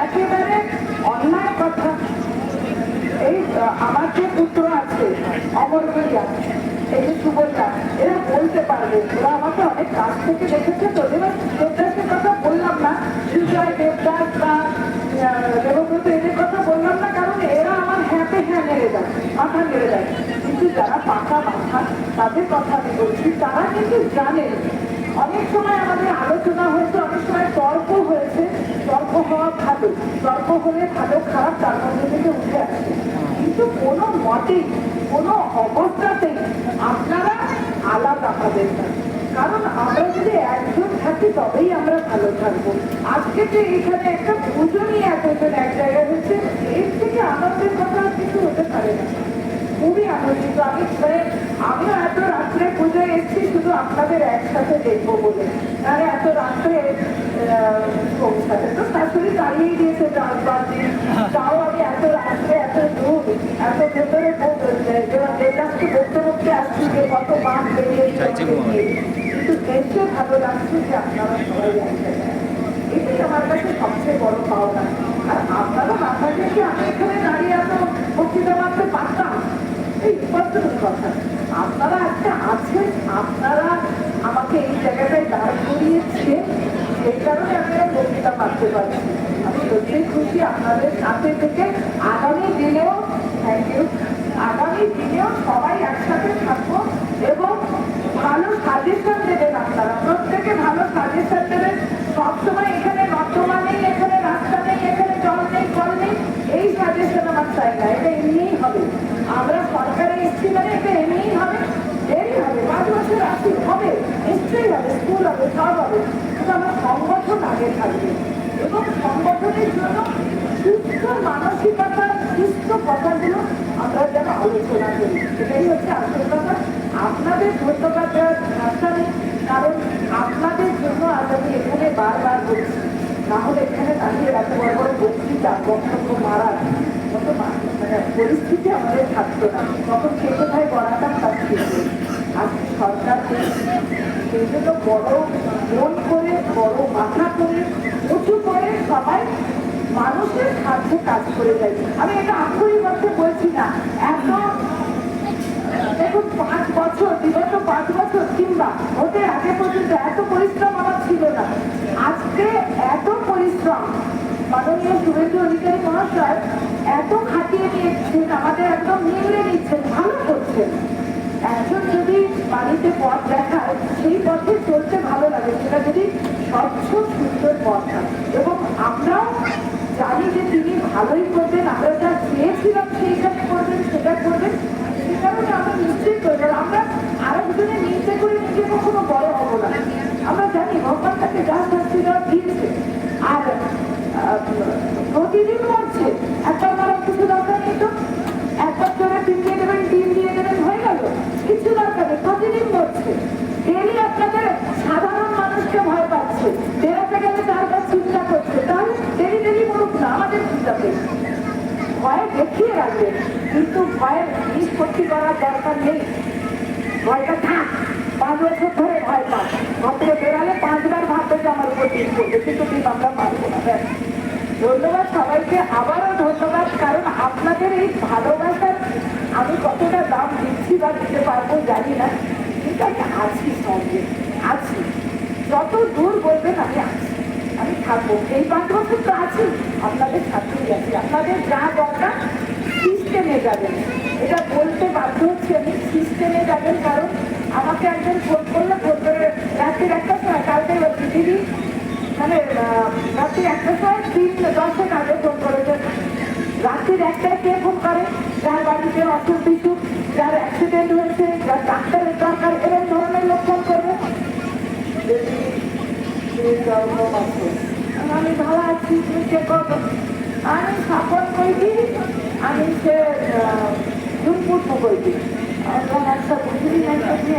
একেবারে অন্যায় কথা। এই আমার যে পুত্র আছে অমর ভাইয়া, এই যে সুবর্ণা, এরা বলতে পারবে, ওরা আমাকে অনেক কাছ থেকে দেখেছে তো। এবার দেবদাসের কথা বললাম না, সুজয় দেবদাস বা দেবব্রত, এদের কথা বললাম না, কারণ এরা আমার হ্যাপে হ্যাঁ নেড়ে দেয়, মাথা নেড়ে দেয়। কিন্তু যারা পাকা মাথা, তাদের কথা আমি বলছি, তারা কিন্তু জানেন। অনেক সময় আমাদের আলোচনা হয়েছে, অনেক সময় তর্ক হয়েছে। তর্ক হওয়া ভালো, তর্ক হলে ভালো খারাপ তার মধ্যে থেকে উঠে আসে। কিন্তু কোনো মতেই, কোনো অবস্থাতেই আপনারা আলাদা হবেন না, কারণ আমরা যদি একজন থাকি তবেই আমরা ভালো থাকবো। আজকে যে এখানে একটা পুজো নিয়ে এতজন এক জায়গায় হচ্ছে, এর থেকে আনন্দের কথা কিছু হতে পারে না। খুবই আনন্দিত আমি, আমিও এত রাত্রে পুজোয় এসেছি শুধু আপনাদের একসাথে দেখবো বলে। তাহলে এত রাত্রে পৌঁছাতে তো শাশুড়ি দাঁড়িয়েই দিয়েছে চার দিন, তাও আমি এত রাত্রে এত দূর এত ভেতরে দেবদাসকে বলতে বলতে আসছি যে কত মাছ বেরিয়েছে, কিন্তু দেখতে ভালো লাগছে যে আপনারা সবাই একসাথে। এটাই আমার কাছে সবচেয়ে বড় পাওনা। আর আপনারা না থাকলে কি আমি এখানে দাঁড়িয়ে এত বক্তৃতা মারতে পারতাম? এই স্পষ্টত কথা, আপনারা একটা আছেন, আপনারা আমাকে এই জায়গাটায় দাঁড় করিয়েছে, সেই কারণে আমি বক্তৃতা মারতে পারছি। আমি সত্যিই খুশি আপনাদের সাথে থেকে। আগামী দিনেও থ্যাংক ইউ, আগামী দিনেও সবাই একসাথে থাকবো এবং ভালো সাজেশন দেবেন। আপনারা প্রত্যেকে ভালো সাজেশন দেবেন। সবসময় এখানে নর্দমা নেই, এখানে রাস্তা নেই, এখানে জল নেই, কল নেই, এই সাজেশন আমার চাই না। এটা এমনিই হবে। আমরা সরকারে এসছি মানে এটা এমনিই হবে, দেরি হবে, 5 বছর আসি হবে, নিশ্চয়ই হবে, স্কুল হবে, সব হবে, কিন্তু আমার সংগঠন আগে থাকবে। এবং সংগঠনের জন্য সুস্থ মানসিকতা, সুস্থ কথাগুলো আমরা যেন আলোচনা করি, এটাই হচ্ছে আসল কথা। আপনাদের ধন্যবাদ দেওয়ার ভাষা নেই, কারণ আপনাদের জন্য আজ আমি এখানে বারবার বলছি। না হলে এখানে দাঁড়িয়ে এত বড় বড় বক্তৃতা বক্তব্য মারার মতো মানে পরিস্থিতি আমাদের থাকতো না। তখন সে কোথায় গড়াতাম তার ঠিক নেই। আজকে সরকার সেই জন্য বড় মন করে, বড় মাথা করে, উঁচু করে সবাই মানুষের স্বার্থে কাজ করে যায়। আমি এটা আগ্রহী করতে বলছি না। এত দেখুন 5 বছর, বিগত 5 বছর কিংবা ওদের আগে পর্যন্ত এত পরিশ্রম আমার ছিল না। আজকে এত পরিশ্রম মাননীয় শুভেন্দু অধিকারী মহাশয় এত খাটিয়ে নিয়েছেন, আমাদের একদম নিংড়ে নিচ্ছেন, ভালো করছেন। একজন যদি বাড়িতে পথ দেখায়, সেই পথে চলতে ভালো লাগে, সেটা যদি স্বচ্ছ সুন্দর পথ হয়। এবং আমরাও জানি যে তিনি ভালোই করবেন, আমরা যা চেয়েছিলাম সেইখানে করবেন, সেটা করবেন। সে কারণে আমরা নিশ্চয়ই করবো। আমরা আরেকজনের নিচে করে নিজে কখনো বড় হবো না। আমরা জানি ভগবান তাকে যা শাস্তি দেওয়া দিয়েছে। আর প্রতিদিন মরছে, একবার মারার কিছু দরকার নেই তো। একবার ধরে পিছিয়ে দেবেন, ডিম দিয়ে দেবেন, হয়ে গেল, কিছু দরকার নেই। প্রতিদিন মরছে, ডেলি আপনাদের সাধারণ মানুষকে ভয় পাচ্ছে, বেরোতে গেলে তার কাছে চিন্তা করছে, তাহলে ডেলি ডেলি মরুক না, আমাদের চিন্তা করছে। ভয় দেখিয়ে রাখবেন, কিন্তু ভয়ের নিষ্পত্তি করার দরকার নেই। ভয়টা থাক, 5 বছর ধরে ভয় পান, ভদ্র বেড়ালে 5 বার ভাববে যে আমার উপর ডিম করবে, কিন্তু ডিম আমরা মারবো না। ধন্যবাদ সবাইকে, আবারও ধন্যবাদ। কারণ আপনাদের এই ভালোবাসার আমি কতটা দাম দিচ্ছি বা দিতে পারবো জানি না, কিন্তু আমি আছি, সঙ্গে আছি, যত দূর বলবেন আমি আছি, আমি থাকবো। এই 5 বছর তো আছি, আপনাদের সাথেই আছি। আপনাদের যা দরকার সিস্টেমে যাবেন, এটা বলতে বাধ্য হচ্ছি আমি, সিস্টেমে যাবেন। কারণ আমাকে একজন ফোন করলো, ফোন করে রাত্রির 1টার সময়, কালকে বলছি দিদি, মানে রাত্রির 1টার সময় 3:10 আগে ফোন করেছে। রাত্রির 1টায় কে ফোন করে? যার বাড়িতে অসুখ বিসুখ, যার অ্যাক্সিডেন্ট হয়েছে, যার ডাক্তারের দরকার, এরকম ধরনের লোক ফোন করবে। আমি ভালো আছি, তুমি কে করবো? আমি স্থাপন করি, আমি সে দুর্পুর করি। একটা বুঝলি